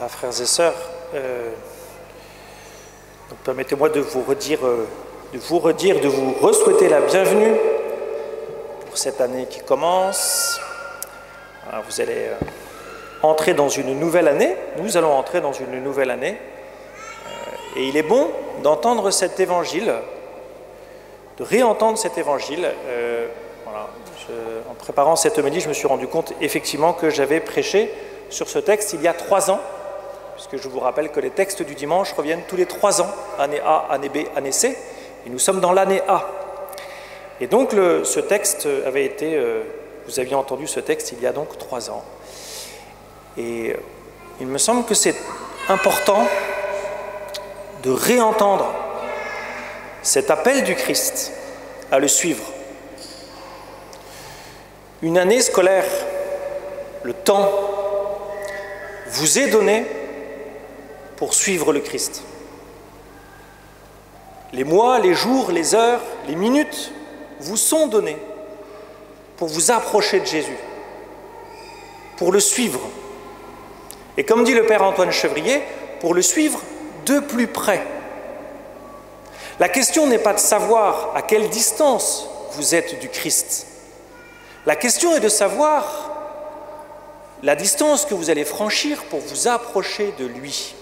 Frères et sœurs, permettez-moi de vous re-souhaiter la bienvenue pour cette année qui commence. Vous allez entrer dans une nouvelle année, nous allons entrer dans une nouvelle année, et il est bon d'entendre cet évangile, de réentendre cet évangile. En préparant cette homélie, je me suis rendu compte effectivement que j'avais prêché sur ce texte il y a 3 ans, puisque je vous rappelle que les textes du dimanche reviennent tous les 3 ans, année A, année B, année C, et nous sommes dans l'année A. Et donc ce texte avait été, vous aviez entendu ce texte il y a donc 3 ans. Et il me semble que c'est important de réentendre cet appel du Christ à le suivre. Une année scolaire, le temps, vous est donné pour suivre le Christ. Les mois, les jours, les heures, les minutes vous sont donnés pour vous approcher de Jésus, pour le suivre. Et comme dit le Père Antoine Chevrier, pour le suivre de plus près. La question n'est pas de savoir à quelle distance vous êtes du Christ. La question est de savoir la distance que vous allez franchir pour vous approcher de lui.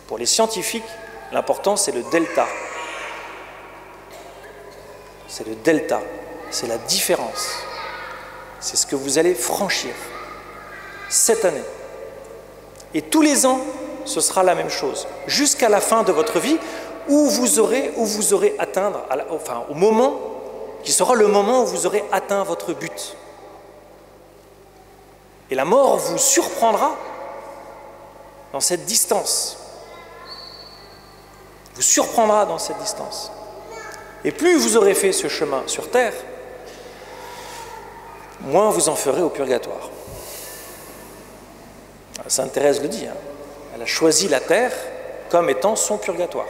Pour les scientifiques, l'important c'est le delta. C'est le delta, c'est la différence. C'est ce que vous allez franchir cette année. Et tous les ans, ce sera la même chose, jusqu'à la fin de votre vie, où vous aurez atteindre, au moment qui sera le moment où vous aurez atteint votre but. Et la mort vous surprendra dans cette distance. Vous surprendra dans cette distance. Et plus vous aurez fait ce chemin sur terre, moins vous en ferez au purgatoire. Sainte Thérèse le dit, elle a choisi la terre comme étant son purgatoire,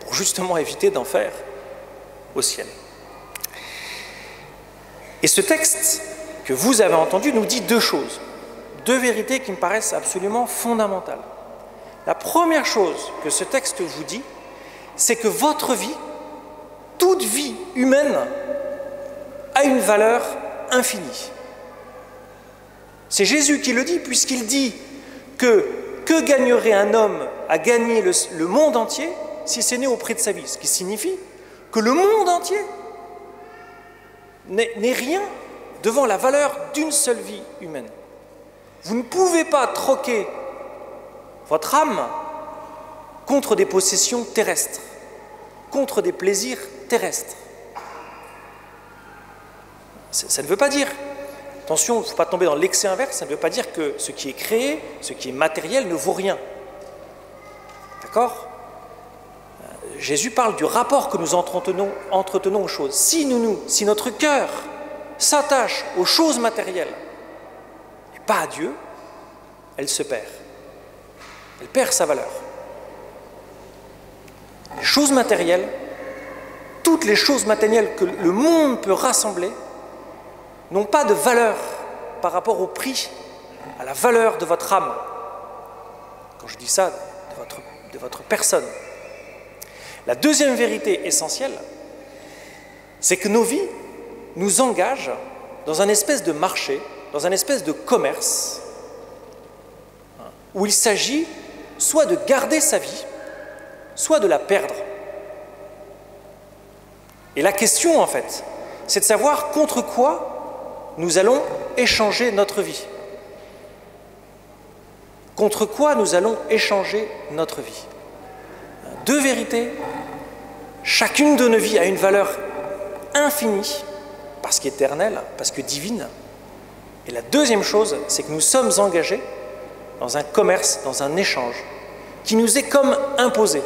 pour justement éviter d'en faire au ciel. Et ce texte que vous avez entendu nous dit 2 choses, 2 vérités qui me paraissent absolument fondamentales. La première chose que ce texte vous dit, c'est que votre vie, toute vie humaine, a une valeur infinie. C'est Jésus qui le dit, puisqu'il dit que gagnerait un homme à gagner le monde entier si c'est né au prix de sa vie, ce qui signifie que le monde entier n'est rien devant la valeur d'une seule vie humaine. Vous ne pouvez pas troquer votre âme contre des possessions terrestres, contre des plaisirs terrestres. Ça ne veut pas dire, attention, il ne faut pas tomber dans l'excès inverse, ça ne veut pas dire que ce qui est créé, ce qui est matériel ne vaut rien. D'accord ? Jésus parle du rapport que nous entretenons aux choses. Si notre cœur s'attache aux choses matérielles et pas à Dieu, elle se perd. Elle perd sa valeur. Les choses matérielles, toutes les choses matérielles que le monde peut rassembler, n'ont pas de valeur par rapport au prix, à la valeur de votre âme. Quand je dis ça, de votre personne. La deuxième vérité essentielle, c'est que nos vies nous engagent dans un espèce de marché, dans un espèce de commerce, où il s'agit soit de garder sa vie, soit de la perdre. Et la question, en fait, c'est de savoir contre quoi nous allons échanger notre vie. Contre quoi nous allons échanger notre vie. 2 vérités, chacune de nos vies a une valeur infinie, parce qu'éternelle, parce que divine. Et la deuxième chose, c'est que nous sommes engagés dans un commerce, dans un échange, qui nous est comme imposé.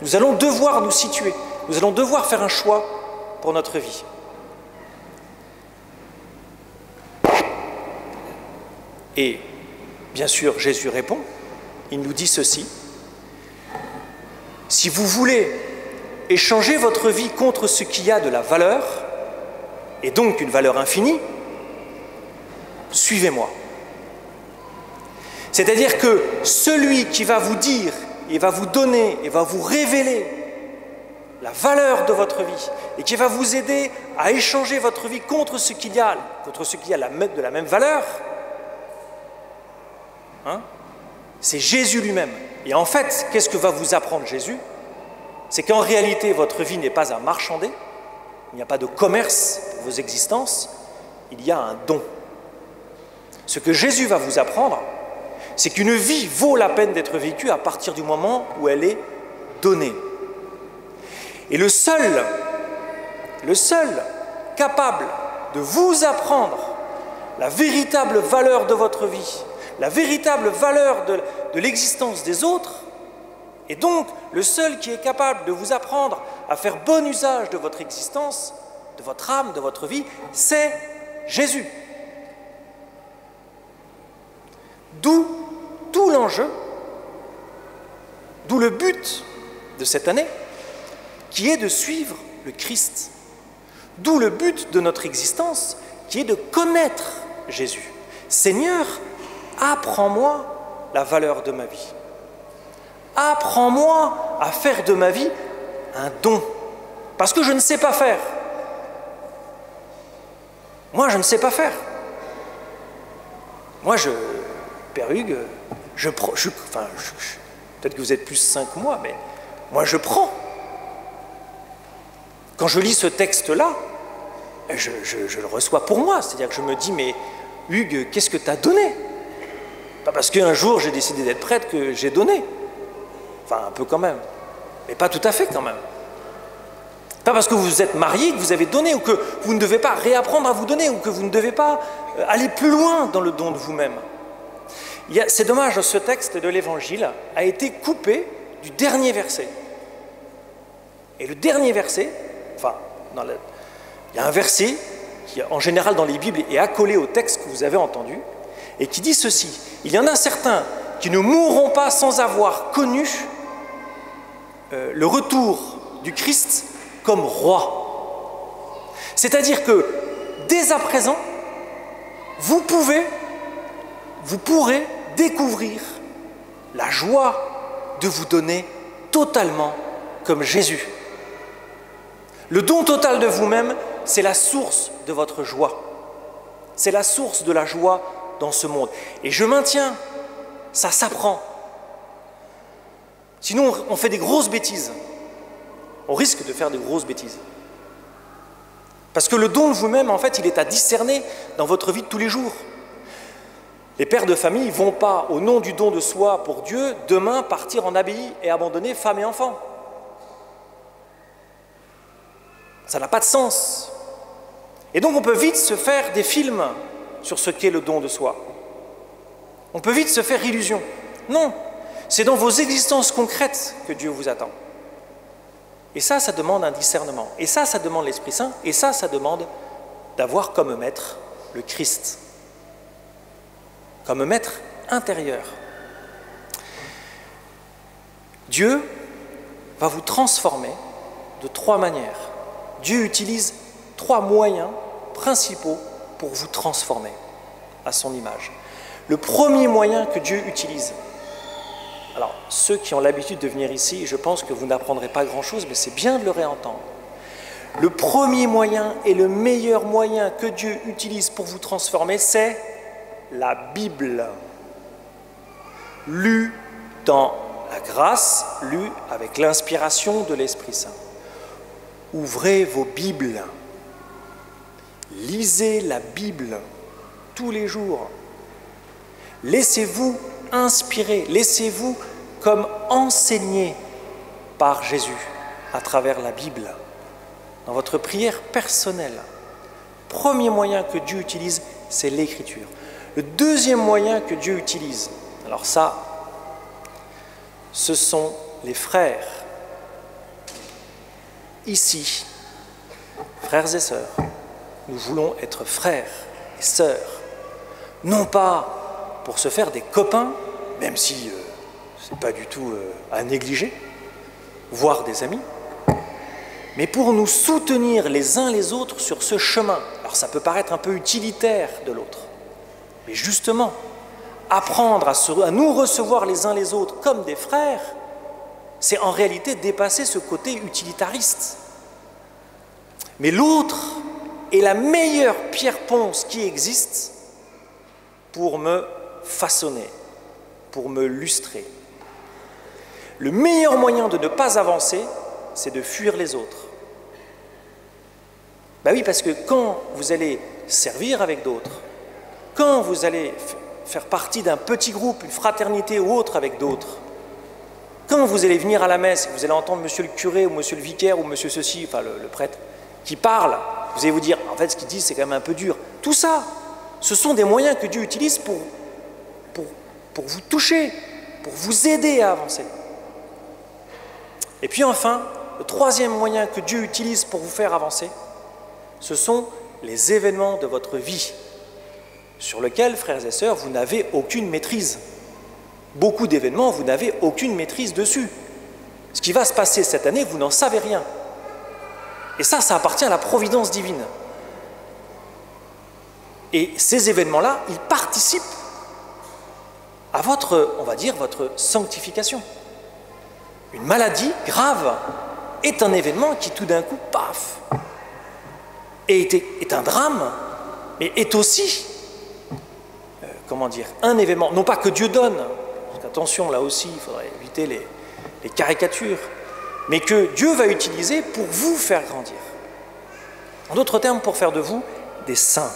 Nous allons devoir nous situer, nous allons devoir faire un choix pour notre vie. Et bien sûr, Jésus répond, il nous dit ceci: si vous voulez échanger votre vie contre ce qui a de la valeur, et donc une valeur infinie, suivez-moi. C'est-à-dire que celui qui va vous dire, et va vous donner, et va vous révéler la valeur de votre vie, et qui va vous aider à échanger votre vie contre ce qu'il y a de la même valeur, hein, c'est Jésus lui-même. Et en fait, qu'est-ce que va vous apprendre Jésus? C'est qu'en réalité, votre vie n'est pas à marchander, il n'y a pas de commerce pour vos existences, il y a un don. Ce que Jésus va vous apprendre, c'est qu'une vie vaut la peine d'être vécue à partir du moment où elle est donnée. Et le seul capable de vous apprendre la véritable valeur de votre vie, la véritable valeur de l'existence des autres, et donc le seul qui est capable de vous apprendre à faire bon usage de votre existence, de votre âme, de votre vie, c'est Jésus. D'où tout l'enjeu, d'où le but de cette année, qui est de suivre le Christ. D'où le but de notre existence, qui est de connaître Jésus. Seigneur, apprends-moi la valeur de ma vie. Apprends-moi à faire de ma vie un don. Parce que je ne sais pas faire. Moi, je ne sais pas faire. Moi, Père Hugues, peut-être que vous êtes plus 5 mois, mais moi, je prends. Quand je lis ce texte-là, je le reçois pour moi. C'est-à-dire que je me dis, mais Hugues, qu'est-ce que tu as donné? Pas parce qu'un jour j'ai décidé d'être prêtre que j'ai donné. Enfin, un peu quand même. Mais pas tout à fait quand même. Pas parce que vous êtes marié que vous avez donné, ou que vous ne devez pas réapprendre à vous donner, ou que vous ne devez pas aller plus loin dans le don de vous-même. C'est dommage, ce texte de l'Évangile a été coupé du dernier verset. Et le dernier verset, il y a un verset qui, en général dans les Bibles, est accolé au texte que vous avez entendu, et qui dit ceci: il y en a certains qui ne mourront pas sans avoir connu le retour du Christ comme roi. C'est-à-dire que dès à présent, vous pourrez découvrir la joie de vous donner totalement comme Jésus. Le don total de vous-même, c'est la source de votre joie. C'est la source de la joie dans ce monde. Et je maintiens, ça s'apprend. Sinon, on fait des grosses bêtises. On risque de faire des grosses bêtises. Parce que le don de vous-même, en fait, il est à discerner dans votre vie de tous les jours. Les pères de famille ne vont pas, au nom du don de soi pour Dieu, demain partir en abbaye et abandonner femme et enfants. Ça n'a pas de sens. Et donc on peut vite se faire des films sur ce qu'est le don de soi. On peut vite se faire illusion. Non, c'est dans vos existences concrètes que Dieu vous attend. Et ça demande un discernement. Et ça demande l'Esprit Saint. Et ça demande d'avoir comme maître le Christ. Comme maître intérieur. Dieu va vous transformer de 3 manières. Dieu utilise 3 moyens principaux pour vous transformer à son image. Le premier moyen que Dieu utilise, alors ceux qui ont l'habitude de venir ici, je pense que vous n'apprendrez pas grand-chose, mais c'est bien de le réentendre. Le premier moyen et le meilleur moyen que Dieu utilise pour vous transformer, c'est la Bible. Lue dans la grâce, lue avec l'inspiration de l'Esprit Saint. Ouvrez vos Bibles, lisez la Bible tous les jours. Laissez-vous inspirer, laissez-vous comme enseigner par Jésus à travers la Bible, dans votre prière personnelle. Premier moyen que Dieu utilise, c'est l'écriture. Le deuxième moyen que Dieu utilise, alors ça, ce sont les frères. Ici, frères et sœurs, nous voulons être frères et sœurs, non pas pour se faire des copains, même si ce n'est pas du tout à négliger, voire des amis, mais pour nous soutenir les uns les autres sur ce chemin. Alors ça peut paraître un peu utilitaire de l'autre, mais justement, apprendre à nous recevoir les uns les autres comme des frères, c'est en réalité dépasser ce côté utilitariste. Mais l'autre est la meilleure pierre ponce qui existe pour me façonner, pour me lustrer. Le meilleur moyen de ne pas avancer, c'est de fuir les autres. Ben oui, parce que quand vous allez servir avec d'autres, quand vous allez faire partie d'un petit groupe, une fraternité ou autre avec d'autres, quand vous allez venir à la messe, vous allez entendre monsieur le curé ou monsieur le vicaire ou monsieur ceci, enfin le prêtre, qui parle, vous allez vous dire, en fait ce qu'il dit c'est quand même un peu dur. Tout ça, ce sont des moyens que Dieu utilise pour vous toucher, pour vous aider à avancer. Et puis enfin, le troisième moyen que Dieu utilise pour vous faire avancer, ce sont les événements de votre vie, sur lesquels, frères et sœurs, vous n'avez aucune maîtrise. Beaucoup d'événements, vous n'avez aucune maîtrise dessus. Ce qui va se passer cette année, vous n'en savez rien. Et ça appartient à la providence divine. Et ces événements-là, ils participent à votre, on va dire, votre sanctification. Une maladie grave est un événement qui tout d'un coup, paf, est un drame, mais est aussi, comment dire, un événement, non pas que Dieu donne, parce qu'attention, là aussi, il faudrait éviter les caricatures, mais que Dieu va utiliser pour vous faire grandir. En d'autres termes, pour faire de vous des saints.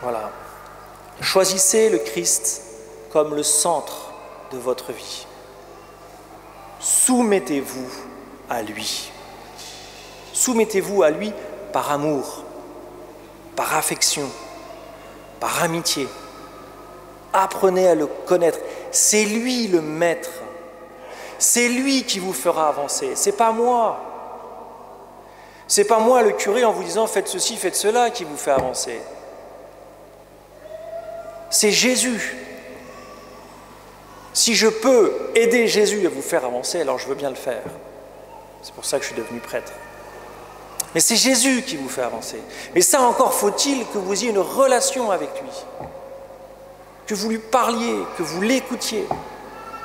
Voilà. Choisissez le Christ comme le centre de votre vie. Soumettez-vous à lui. Soumettez-vous à lui par amour, par affection, par amitié. Apprenez à le connaître. C'est lui le maître. C'est lui qui vous fera avancer. C'est pas moi. C'est pas moi le curé en vous disant faites ceci, faites cela qui vous fait avancer. C'est Jésus. Si je peux aider Jésus à vous faire avancer, alors je veux bien le faire. C'est pour ça que je suis devenu prêtre. Mais c'est Jésus qui vous fait avancer. Mais ça encore faut-il que vous ayez une relation avec lui. Que vous lui parliez, que vous l'écoutiez,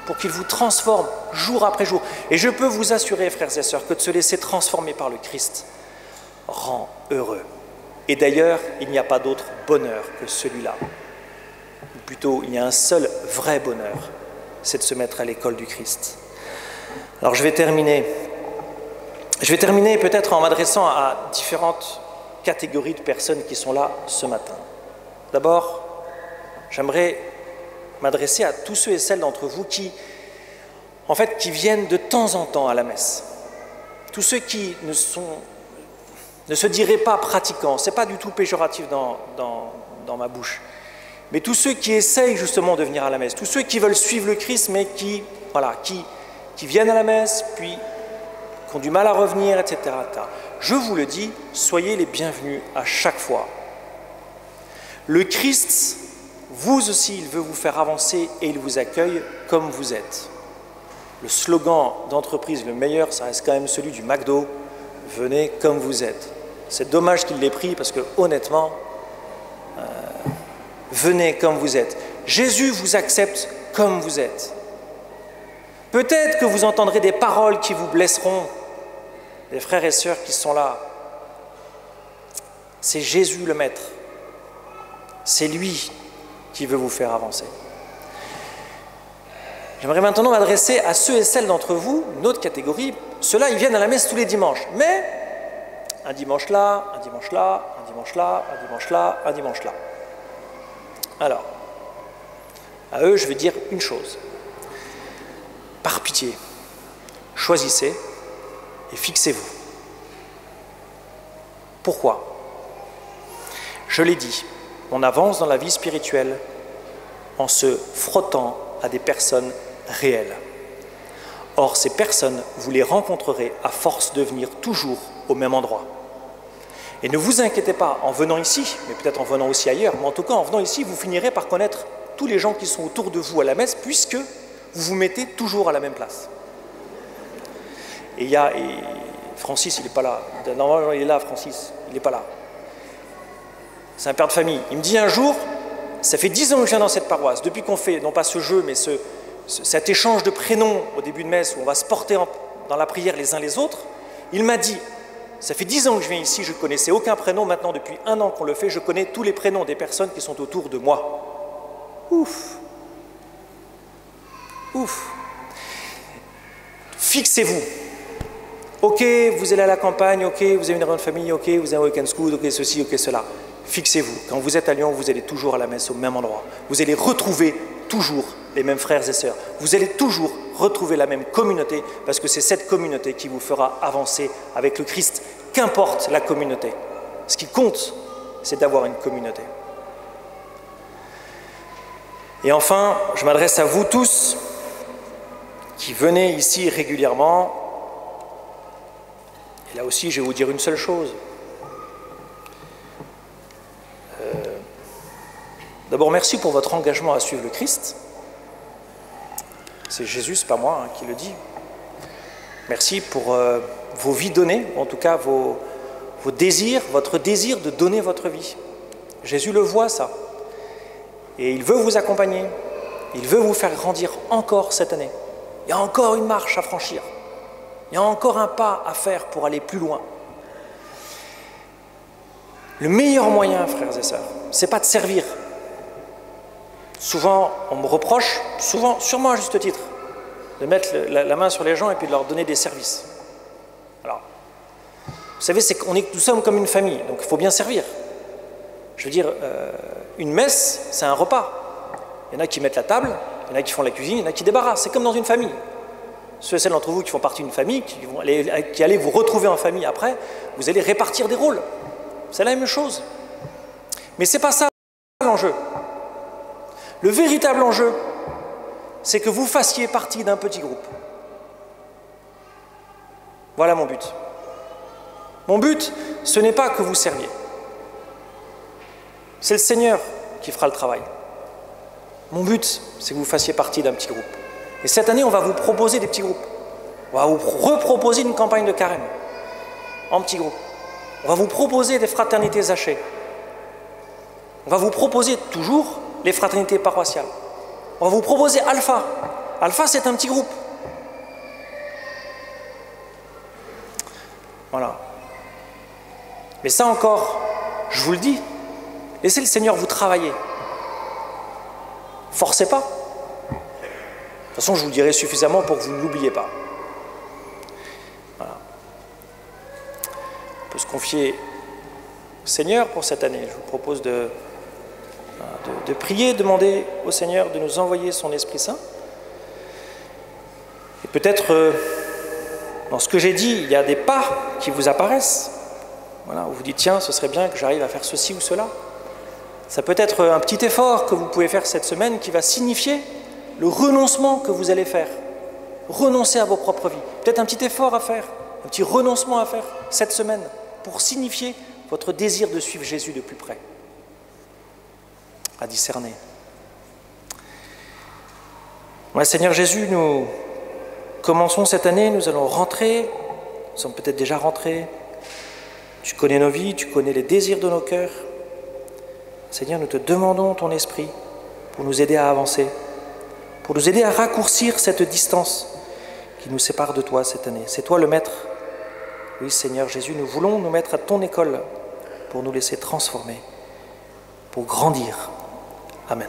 pour qu'il vous transforme jour après jour. Et je peux vous assurer, frères et sœurs, que de se laisser transformer par le Christ rend heureux. Et d'ailleurs, il n'y a pas d'autre bonheur que celui-là. Ou plutôt, il y a un seul vrai bonheur, c'est de se mettre à l'école du Christ. Alors je vais terminer peut-être en m'adressant à différentes catégories de personnes qui sont là ce matin. D'abord, j'aimerais m'adresser à tous ceux et celles d'entre vous qui viennent de temps en temps à la messe. Tous ceux qui ne se diraient pas pratiquants, ce n'est pas du tout péjoratif dans ma bouche, mais tous ceux qui essayent justement de venir à la messe, tous ceux qui veulent suivre le Christ, mais qui viennent à la messe, puis qui ont du mal à revenir, etc. Je vous le dis, soyez les bienvenus à chaque fois. Le Christ, vous aussi, il veut vous faire avancer et il vous accueille comme vous êtes. Le slogan d'entreprise le meilleur, ça reste quand même celui du McDo, venez comme vous êtes. C'est dommage qu'il l'ait pris parce que honnêtement, venez comme vous êtes. Jésus vous accepte comme vous êtes. Peut-être que vous entendrez des paroles qui vous blesseront, les frères et sœurs qui sont là. C'est Jésus le Maître. C'est lui qui veut vous faire avancer. J'aimerais maintenant m'adresser à ceux et celles d'entre vous, une autre catégorie. Ceux-là, ils viennent à la messe tous les dimanches. Mais un dimanche là, un dimanche là, un dimanche là, un dimanche là, un dimanche là. Alors, à eux, je vais dire une chose. Par pitié, choisissez et fixez-vous. Pourquoi ? Je l'ai dit, on avance dans la vie spirituelle en se frottant à des personnes réelles. Or, ces personnes, vous les rencontrerez à force de venir toujours au même endroit. Et ne vous inquiétez pas, en venant ici, mais peut-être en venant aussi ailleurs, mais en tout cas en venant ici, vous finirez par connaître tous les gens qui sont autour de vous à la messe, puisque vous vous mettez toujours à la même place. Et Francis, il n'est pas là. Normalement, il est là, Francis, il n'est pas là. c'est un père de famille. Il me dit un jour, ça fait 10 ans que je viens dans cette paroisse, depuis qu'on fait, non pas ce jeu, mais cet échange de prénoms au début de messe, où on va se porter dans la prière les uns les autres, il m'a dit, ça fait 10 ans que je viens ici, je ne connaissais aucun prénom, maintenant depuis 1 an qu'on le fait, je connais tous les prénoms des personnes qui sont autour de moi. Ouf. Ouf. Fixez-vous. Ok, vous allez à la campagne, ok, vous avez une réunion de famille, ok, vous avez un week-end school, ok, ceci, ok, cela. Fixez-vous. Quand vous êtes à Lyon, vous allez toujours à la messe au même endroit. Vous allez retrouver toujours les mêmes frères et sœurs. Vous allez toujours retrouver la même communauté parce que c'est cette communauté qui vous fera avancer avec le Christ. Qu'importe la communauté. Ce qui compte, c'est d'avoir une communauté. Et enfin, je m'adresse à vous tous qui venez ici régulièrement. Et là aussi, je vais vous dire une seule chose. D'abord, merci pour votre engagement à suivre le Christ. C'est Jésus, c'est pas moi qui le dit. Merci pour vos vies données, en tout cas vos désirs, votre désir de donner votre vie. Jésus le voit, ça. Et il veut vous accompagner. Il veut vous faire grandir encore cette année. Il y a encore une marche à franchir. Il y a encore un pas à faire pour aller plus loin. Le meilleur moyen, frères et sœurs, c'est pas de servir. Souvent, on me reproche, souvent, sûrement à juste titre, de mettre la main sur les gens et puis de leur donner des services. Alors, vous savez, nous sommes comme une famille, donc il faut bien servir. Je veux dire, une messe, c'est un repas. Il y en a qui mettent la table, il y en a qui font la cuisine, il y en a qui débarrassent. C'est comme dans une famille. Ceux et celles d'entre vous qui font partie d'une famille, qui allez vous retrouver en famille après, vous allez répartir des rôles. C'est la même chose. Mais ce n'est pas ça l'enjeu. Le véritable enjeu, c'est que vous fassiez partie d'un petit groupe. Voilà mon but. Mon but, ce n'est pas que vous serviez. C'est le Seigneur qui fera le travail. Mon but, c'est que vous fassiez partie d'un petit groupe. Et cette année, on va vous proposer des petits groupes. On va vous reproposer une campagne de carême en petits groupes. On va vous proposer des fraternités Zachée. On va vous proposer toujours les fraternités paroissiales. On va vous proposer Alpha. Alpha, c'est un petit groupe. Voilà. Mais ça encore, je vous le dis, laissez le Seigneur vous travailler. Forcez pas. De toute façon, je vous le dirai suffisamment pour que vous ne l'oubliez pas. Voilà. On peut se confier au Seigneur pour cette année. Je vous propose de prier, demander au Seigneur de nous envoyer son Esprit Saint. Et peut-être, dans ce que j'ai dit, il y a des pas qui vous apparaissent. Voilà, où vous dites, tiens, ce serait bien que j'arrive à faire ceci ou cela. Ça peut être un petit effort que vous pouvez faire cette semaine qui va signifier le renoncement que vous allez faire. Renoncer à vos propres vies. Peut-être un petit effort à faire, un petit renoncement à faire cette semaine pour signifier votre désir de suivre Jésus de plus près. À discerner. Ouais, Seigneur Jésus, nous commençons cette année, nous allons rentrer, nous sommes peut-être déjà rentrés. Tu connais nos vies, tu connais les désirs de nos cœurs. Seigneur, nous te demandons ton esprit pour nous aider à avancer, pour nous aider à raccourcir cette distance qui nous sépare de toi cette année. C'est toi le Maître. Oui, Seigneur Jésus, nous voulons nous mettre à ton école pour nous laisser transformer, pour grandir. Amen.